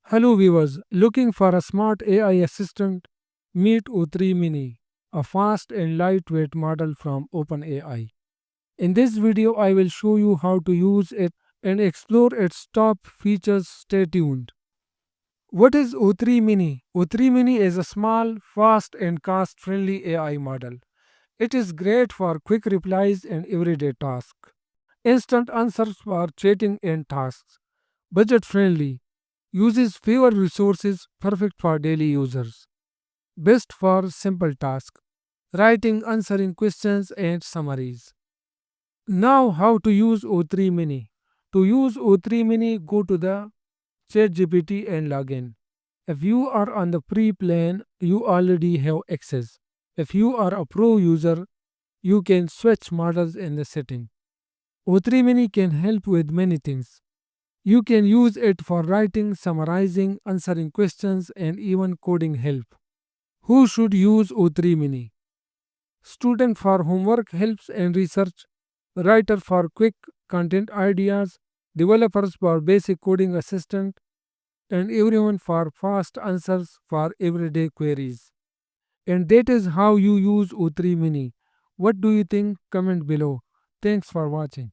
Hello viewers, looking for a smart AI assistant? Meet O3 Mini, a fast and lightweight model from OpenAI. In this video, I will show you how to use it and explore its top features. Stay tuned. What is O3 Mini? O3 Mini is a small, fast, and cost-friendly AI model. It is great for quick replies and everyday tasks. Instant answers for chatting and tasks. Budget friendly. Uses fewer resources, perfect for daily users. Best for simple tasks. Writing, answering questions, and summaries. Now, how to use O3 Mini. To use O3 Mini, go to the ChatGPT and log in. If you are on the free plan, you already have access. If you are a pro user, you can switch models in the setting. O3 Mini can help with many things. You can use it for writing, summarizing, answering questions, and even coding help. Who should use O3 Mini? Student for homework helps and research, writer for quick content ideas, developers for basic coding assistant, and everyone for fast answers for everyday queries. And that is how you use O3 Mini. What do you think? Comment below. Thanks for watching.